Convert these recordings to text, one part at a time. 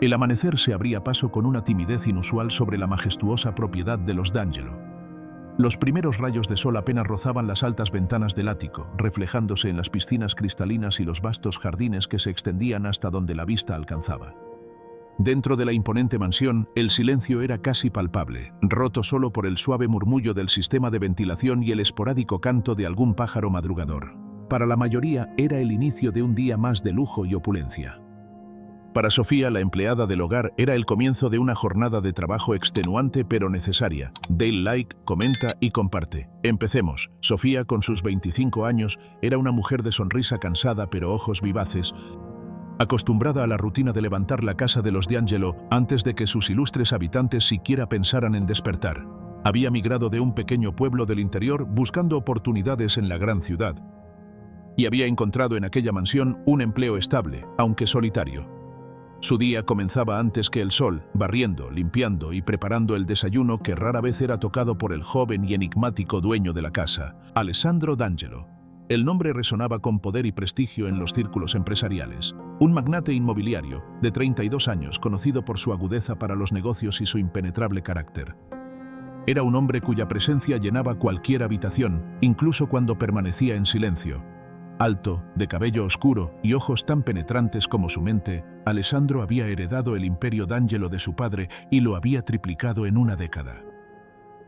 El amanecer se abría paso con una timidez inusual sobre la majestuosa propiedad de los D'Angelo. Los primeros rayos de sol apenas rozaban las altas ventanas del ático, reflejándose en las piscinas cristalinas y los vastos jardines que se extendían hasta donde la vista alcanzaba. Dentro de la imponente mansión, el silencio era casi palpable, roto solo por el suave murmullo del sistema de ventilación y el esporádico canto de algún pájaro madrugador. Para la mayoría era el inicio de un día más de lujo y opulencia. Para Sofía, la empleada del hogar, era el comienzo de una jornada de trabajo extenuante pero necesaria. Dale like, comenta y comparte. Empecemos. Sofía, con sus 25 años, era una mujer de sonrisa cansada pero ojos vivaces, acostumbrada a la rutina de levantar la casa de los D'Angelo antes de que sus ilustres habitantes siquiera pensaran en despertar. Había migrado de un pequeño pueblo del interior buscando oportunidades en la gran ciudad, y había encontrado en aquella mansión un empleo estable, aunque solitario. Su día comenzaba antes que el sol, barriendo, limpiando y preparando el desayuno que rara vez era tocado por el joven y enigmático dueño de la casa, Alessandro D'Angelo. El nombre resonaba con poder y prestigio en los círculos empresariales. Un magnate inmobiliario, de 32 años, conocido por su agudeza para los negocios y su impenetrable carácter. Era un hombre cuya presencia llenaba cualquier habitación, incluso cuando permanecía en silencio. Alto, de cabello oscuro y ojos tan penetrantes como su mente, Alessandro había heredado el imperio D'Angelo de su padre y lo había triplicado en una década.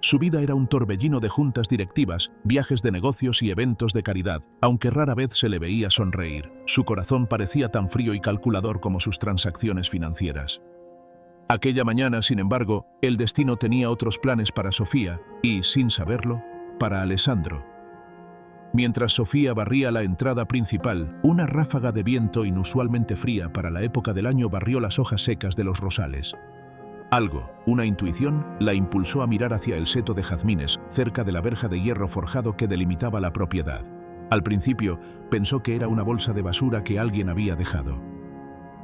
Su vida era un torbellino de juntas directivas, viajes de negocios y eventos de caridad, aunque rara vez se le veía sonreír. Su corazón parecía tan frío y calculador como sus transacciones financieras. Aquella mañana, sin embargo, el destino tenía otros planes para Sofía y, sin saberlo, para Alessandro. Mientras Sofía barría la entrada principal, una ráfaga de viento inusualmente fría para la época del año barrió las hojas secas de los rosales. Algo, una intuición, la impulsó a mirar hacia el seto de jazmines, cerca de la verja de hierro forjado que delimitaba la propiedad. Al principio, pensó que era una bolsa de basura que alguien había dejado.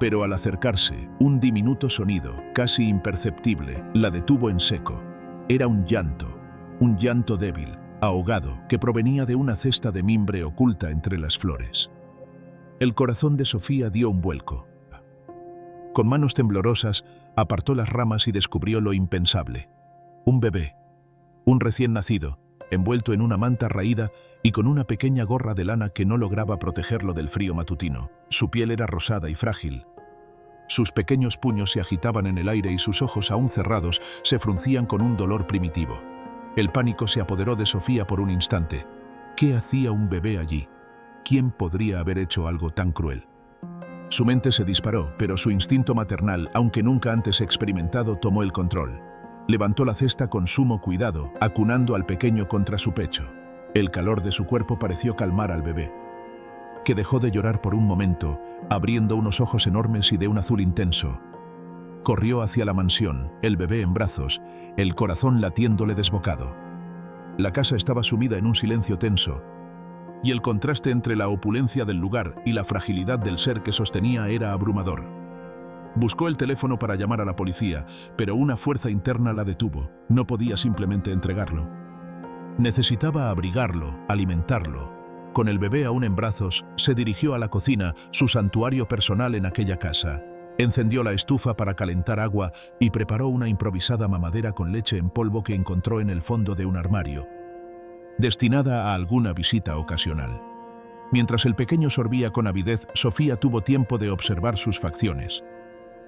Pero al acercarse, un diminuto sonido, casi imperceptible, la detuvo en seco. Era un llanto débil, ahogado, que provenía de una cesta de mimbre oculta entre las flores. El corazón de Sofía dio un vuelco. Con manos temblorosas, apartó las ramas y descubrió lo impensable. Un bebé, un recién nacido, envuelto en una manta raída y con una pequeña gorra de lana que no lograba protegerlo del frío matutino. Su piel era rosada y frágil. Sus pequeños puños se agitaban en el aire y sus ojos, aún cerrados, se fruncían con un dolor primitivo. El pánico se apoderó de Sofía por un instante. ¿Qué hacía un bebé allí? ¿Quién podría haber hecho algo tan cruel? Su mente se disparó, pero su instinto maternal, aunque nunca antes experimentado, tomó el control. Levantó la cesta con sumo cuidado, acunando al pequeño contra su pecho. El calor de su cuerpo pareció calmar al bebé, que dejó de llorar por un momento, abriendo unos ojos enormes y de un azul intenso. Corrió hacia la mansión, el bebé en brazos, el corazón latiéndole desbocado. La casa estaba sumida en un silencio tenso, y el contraste entre la opulencia del lugar y la fragilidad del ser que sostenía era abrumador. Buscó el teléfono para llamar a la policía, pero una fuerza interna la detuvo. No podía simplemente entregarlo. Necesitaba abrigarlo, alimentarlo. Con el bebé aún en brazos, se dirigió a la cocina, su santuario personal en aquella casa. Encendió la estufa para calentar agua y preparó una improvisada mamadera con leche en polvo que encontró en el fondo de un armario, destinada a alguna visita ocasional. Mientras el pequeño sorbía con avidez, Sofía tuvo tiempo de observar sus facciones.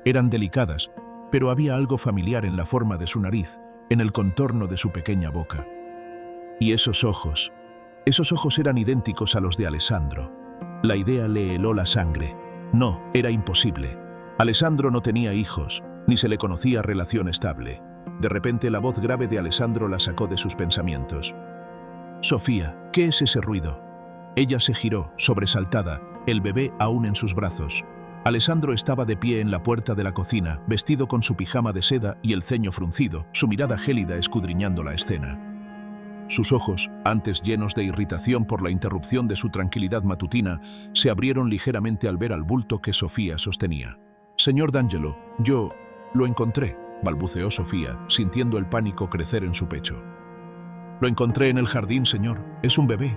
Eran delicadas, pero había algo familiar en la forma de su nariz, en el contorno de su pequeña boca. Y esos ojos eran idénticos a los de Alessandro. La idea le heló la sangre. No, era imposible. Alessandro no tenía hijos, ni se le conocía relación estable. De repente la voz grave de Alessandro la sacó de sus pensamientos. «Sofía, ¿qué es ese ruido?» Ella se giró, sobresaltada, el bebé aún en sus brazos. Alessandro estaba de pie en la puerta de la cocina, vestido con su pijama de seda y el ceño fruncido, su mirada gélida escudriñando la escena. Sus ojos, antes llenos de irritación por la interrupción de su tranquilidad matutina, se abrieron ligeramente al ver al bulto que Sofía sostenía. «Señor D'Angelo, yo lo encontré», balbuceó Sofía, sintiendo el pánico crecer en su pecho. «Lo encontré en el jardín, señor. Es un bebé».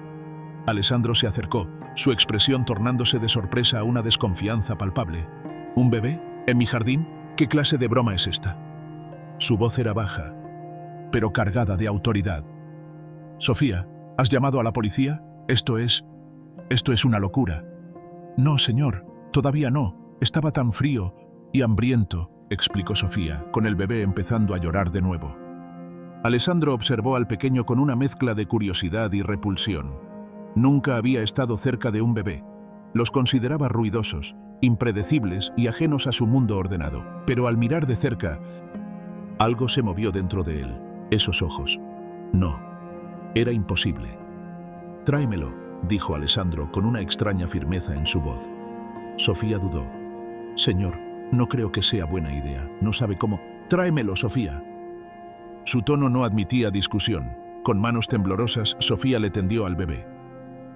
Alessandro se acercó, su expresión tornándose de sorpresa a una desconfianza palpable. «¿Un bebé? ¿En mi jardín? ¿Qué clase de broma es esta? Su voz era baja, pero cargada de autoridad. Sofía, ¿has llamado a la policía? Esto es una locura. No, señor, todavía no. Estaba tan frío y hambriento, explicó Sofía, con el bebé empezando a llorar de nuevo. Alessandro observó al pequeño con una mezcla de curiosidad y repulsión. Nunca había estado cerca de un bebé. Los consideraba ruidosos, impredecibles y ajenos a su mundo ordenado. Pero al mirar de cerca, algo se movió dentro de él. Esos ojos. No, era imposible. Tráemelo, dijo Alessandro con una extraña firmeza en su voz. Sofía dudó. Señor, no creo que sea buena idea. No sabe cómo. Tráemelo, Sofía. Su tono no admitía discusión. Con manos temblorosas, Sofía le tendió al bebé.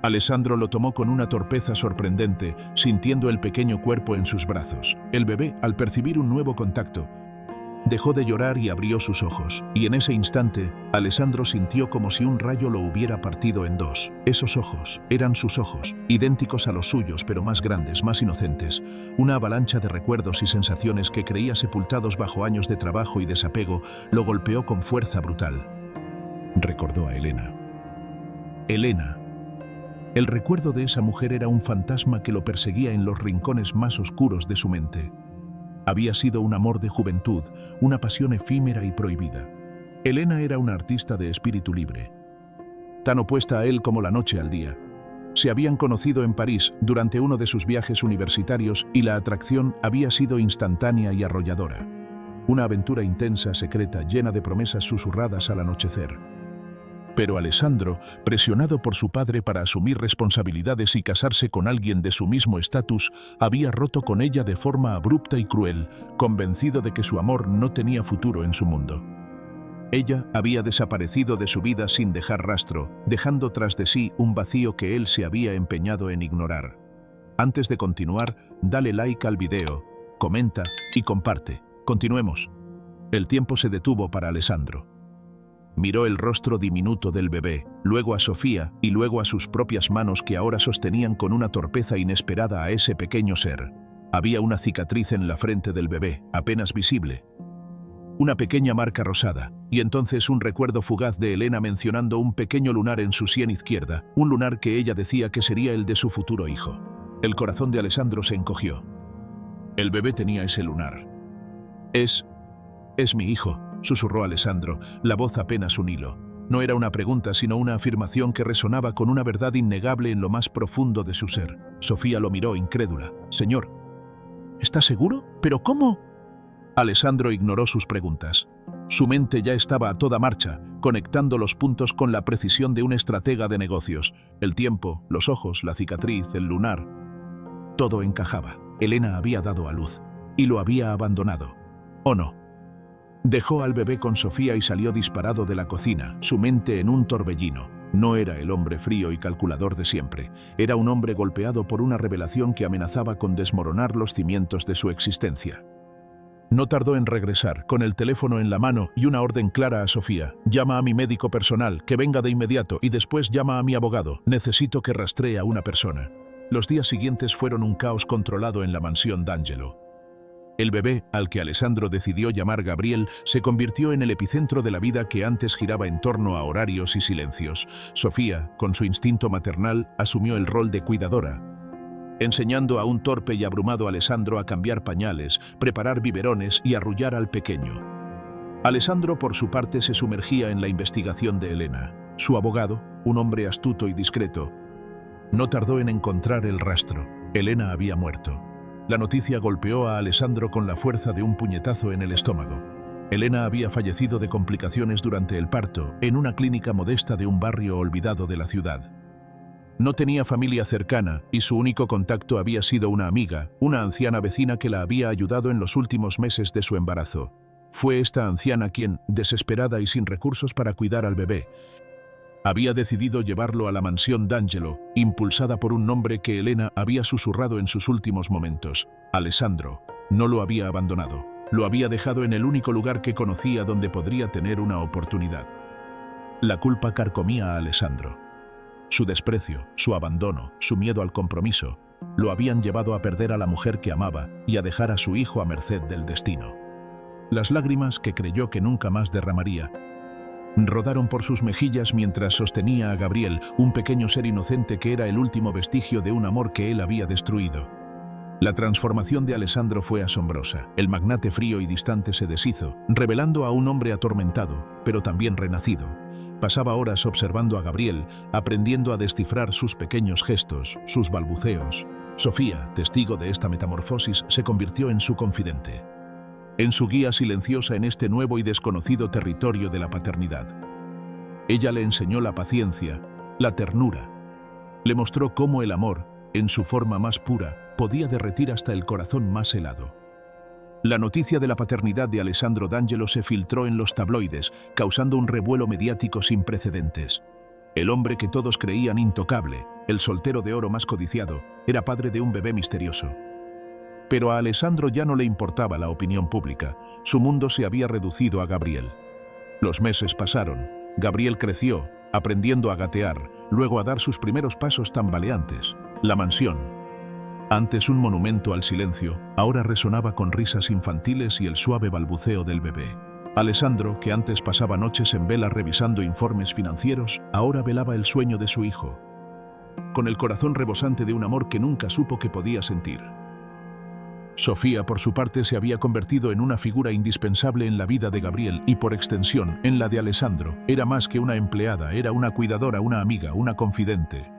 Alessandro lo tomó con una torpeza sorprendente, sintiendo el pequeño cuerpo en sus brazos. El bebé, al percibir un nuevo contacto, dejó de llorar y abrió sus ojos. Y en ese instante, Alessandro sintió como si un rayo lo hubiera partido en dos. Esos ojos eran sus ojos, idénticos a los suyos, pero más grandes, más inocentes. Una avalancha de recuerdos y sensaciones que creía sepultados bajo años de trabajo y desapego lo golpeó con fuerza brutal. Recordó a Elena. Elena. El recuerdo de esa mujer era un fantasma que lo perseguía en los rincones más oscuros de su mente. Había sido un amor de juventud, una pasión efímera y prohibida. Elena era una artista de espíritu libre, tan opuesta a él como la noche al día. Se habían conocido en París durante uno de sus viajes universitarios y la atracción había sido instantánea y arrolladora. Una aventura intensa, secreta, llena de promesas susurradas al anochecer. Pero Alessandro, presionado por su padre para asumir responsabilidades y casarse con alguien de su mismo estatus, había roto con ella de forma abrupta y cruel, convencido de que su amor no tenía futuro en su mundo. Ella había desaparecido de su vida sin dejar rastro, dejando tras de sí un vacío que él se había empeñado en ignorar. Antes de continuar, dale like al video, comenta y comparte. Continuemos. El tiempo se detuvo para Alessandro. Miró el rostro diminuto del bebé, luego a Sofía y luego a sus propias manos que ahora sostenían con una torpeza inesperada a ese pequeño ser. Había una cicatriz en la frente del bebé, apenas visible. Una pequeña marca rosada, y entonces un recuerdo fugaz de Elena mencionando un pequeño lunar en su sien izquierda, un lunar que ella decía que sería el de su futuro hijo. El corazón de Alessandro se encogió. El bebé tenía ese lunar. Es mi hijo, susurró Alessandro, la voz apenas un hilo. No era una pregunta, sino una afirmación que resonaba con una verdad innegable en lo más profundo de su ser. Sofía lo miró incrédula. Señor, ¿está seguro? ¿Pero cómo? Alessandro ignoró sus preguntas. Su mente ya estaba a toda marcha, conectando los puntos con la precisión de un estratega de negocios. El tiempo, los ojos, la cicatriz, el lunar. Todo encajaba. Elena había dado a luz. Y lo había abandonado. ¿O no? Dejó al bebé con Sofía y salió disparado de la cocina, su mente en un torbellino. No era el hombre frío y calculador de siempre. Era un hombre golpeado por una revelación que amenazaba con desmoronar los cimientos de su existencia. No tardó en regresar, con el teléfono en la mano y una orden clara a Sofía. Llama a mi médico personal, que venga de inmediato, y después llama a mi abogado. Necesito que rastree a una persona. Los días siguientes fueron un caos controlado en la mansión D'Angelo. El bebé, al que Alessandro decidió llamar Gabriel, se convirtió en el epicentro de la vida que antes giraba en torno a horarios y silencios. Sofía, con su instinto maternal, asumió el rol de cuidadora, enseñando a un torpe y abrumado Alessandro a cambiar pañales, preparar biberones y arrullar al pequeño. Alessandro, por su parte, se sumergía en la investigación de Elena. Su abogado, un hombre astuto y discreto, no tardó en encontrar el rastro. Elena había muerto. La noticia golpeó a Alessandro con la fuerza de un puñetazo en el estómago. Elena había fallecido de complicaciones durante el parto, en una clínica modesta de un barrio olvidado de la ciudad. No tenía familia cercana y su único contacto había sido una amiga, una anciana vecina que la había ayudado en los últimos meses de su embarazo. Fue esta anciana quien, desesperada y sin recursos para cuidar al bebé, había decidido llevarlo a la mansión D'Angelo, impulsada por un nombre que Elena había susurrado en sus últimos momentos. Alessandro no lo había abandonado. Lo había dejado en el único lugar que conocía donde podría tener una oportunidad. La culpa carcomía a Alessandro. Su desprecio, su abandono, su miedo al compromiso, lo habían llevado a perder a la mujer que amaba y a dejar a su hijo a merced del destino. Las lágrimas que creyó que nunca más derramaría rodaron por sus mejillas mientras sostenía a Gabriel, un pequeño ser inocente que era el último vestigio de un amor que él había destruido. La transformación de Alessandro fue asombrosa. El magnate frío y distante se deshizo, revelando a un hombre atormentado, pero también renacido. Pasaba horas observando a Gabriel, aprendiendo a descifrar sus pequeños gestos, sus balbuceos. Sofía, testigo de esta metamorfosis, se convirtió en su confidente, en su guía silenciosa en este nuevo y desconocido territorio de la paternidad. Ella le enseñó la paciencia, la ternura. Le mostró cómo el amor, en su forma más pura, podía derretir hasta el corazón más helado. La noticia de la paternidad de Alessandro D'Angelo se filtró en los tabloides, causando un revuelo mediático sin precedentes. El hombre que todos creían intocable, el soltero de oro más codiciado, era padre de un bebé misterioso. Pero a Alessandro ya no le importaba la opinión pública. Su mundo se había reducido a Gabriel. Los meses pasaron. Gabriel creció, aprendiendo a gatear, luego a dar sus primeros pasos tambaleantes. La mansión, antes un monumento al silencio, ahora resonaba con risas infantiles y el suave balbuceo del bebé. Alessandro, que antes pasaba noches en vela revisando informes financieros, ahora velaba el sueño de su hijo, con el corazón rebosante de un amor que nunca supo que podía sentir. Sofía, por su parte, se había convertido en una figura indispensable en la vida de Gabriel y, por extensión, en la de Alessandro. Era más que una empleada, era una cuidadora, una amiga, una confidente.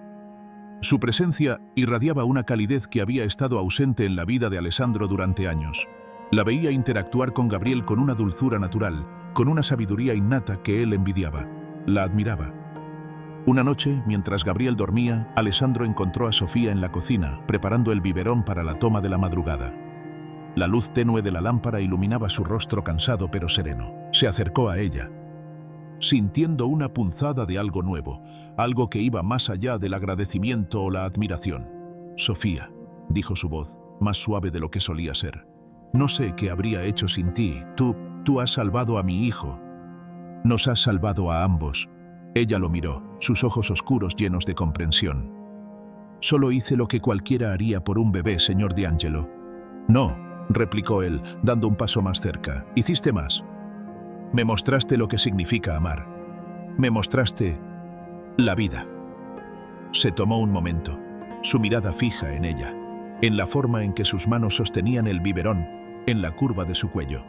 Su presencia irradiaba una calidez que había estado ausente en la vida de Alessandro durante años. La veía interactuar con Gabriel con una dulzura natural, con una sabiduría innata que él envidiaba. La admiraba. Una noche, mientras Gabriel dormía, Alessandro encontró a Sofía en la cocina, preparando el biberón para la toma de la madrugada. La luz tenue de la lámpara iluminaba su rostro cansado pero sereno. Se acercó a ella, sintiendo una punzada de algo nuevo, algo que iba más allá del agradecimiento o la admiración. «Sofía», dijo su voz, más suave de lo que solía ser. «No sé qué habría hecho sin ti. Tú has salvado a mi hijo. Nos has salvado a ambos». Ella lo miró, sus ojos oscuros llenos de comprensión. «Solo hice lo que cualquiera haría por un bebé, señor D'Angelo». «No», replicó él, dando un paso más cerca. «Hiciste más. Me mostraste lo que significa amar. Me mostraste la vida». Se tomó un momento, su mirada fija en ella, en la forma en que sus manos sostenían el biberón, en la curva de su cuello.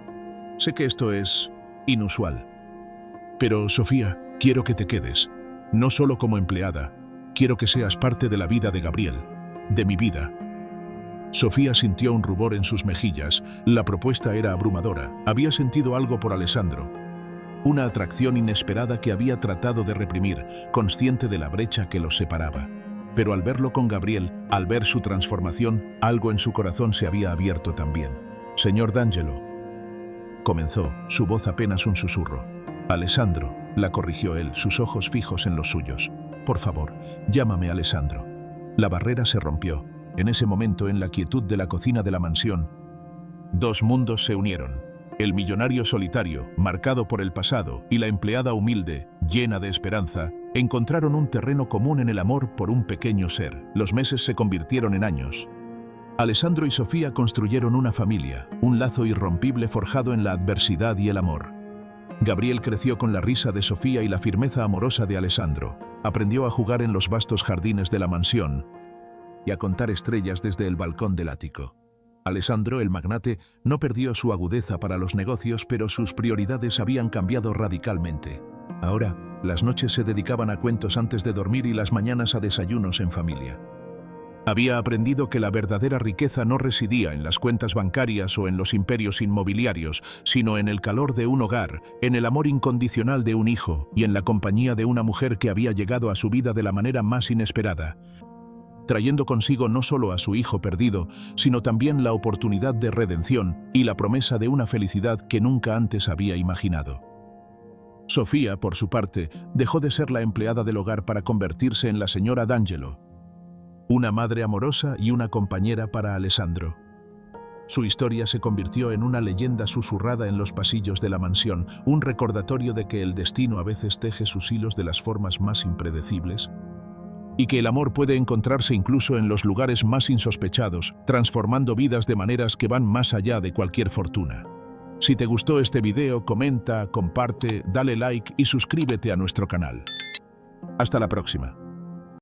«Sé que esto es inusual. Pero, Sofía, quiero que te quedes, no solo como empleada, quiero que seas parte de la vida de Gabriel, de mi vida». Sofía sintió un rubor en sus mejillas. La propuesta era abrumadora. Había sentido algo por Alessandro, una atracción inesperada que había tratado de reprimir, consciente de la brecha que los separaba. Pero al verlo con Gabriel, al ver su transformación, algo en su corazón se había abierto también. «Señor D'Angelo», comenzó, su voz apenas un susurro. «Alessandro», la corrigió él, sus ojos fijos en los suyos. «Por favor, llámame Alessandro». La barrera se rompió. En ese momento, en la quietud de la cocina de la mansión, dos mundos se unieron. El millonario solitario, marcado por el pasado, y la empleada humilde, llena de esperanza, encontraron un terreno común en el amor por un pequeño ser. Los meses se convirtieron en años. Alessandro y Sofía construyeron una familia, un lazo irrompible forjado en la adversidad y el amor. Gabriel creció con la risa de Sofía y la firmeza amorosa de Alessandro. Aprendió a jugar en los vastos jardines de la mansión y a contar estrellas desde el balcón del ático. Alessandro, el magnate, no perdió su agudeza para los negocios, pero sus prioridades habían cambiado radicalmente. Ahora, las noches se dedicaban a cuentos antes de dormir y las mañanas a desayunos en familia. Había aprendido que la verdadera riqueza no residía en las cuentas bancarias o en los imperios inmobiliarios, sino en el calor de un hogar, en el amor incondicional de un hijo y en la compañía de una mujer que había llegado a su vida de la manera más inesperada, trayendo consigo no solo a su hijo perdido, sino también la oportunidad de redención y la promesa de una felicidad que nunca antes había imaginado. Sofía, por su parte, dejó de ser la empleada del hogar para convertirse en la señora D'Angelo, una madre amorosa y una compañera para Alessandro. Su historia se convirtió en una leyenda susurrada en los pasillos de la mansión, un recordatorio de que el destino a veces teje sus hilos de las formas más impredecibles. y que el amor puede encontrarse incluso en los lugares más insospechados, transformando vidas de maneras que van más allá de cualquier fortuna. Si te gustó este video, comenta, comparte, dale like y suscríbete a nuestro canal. Hasta la próxima.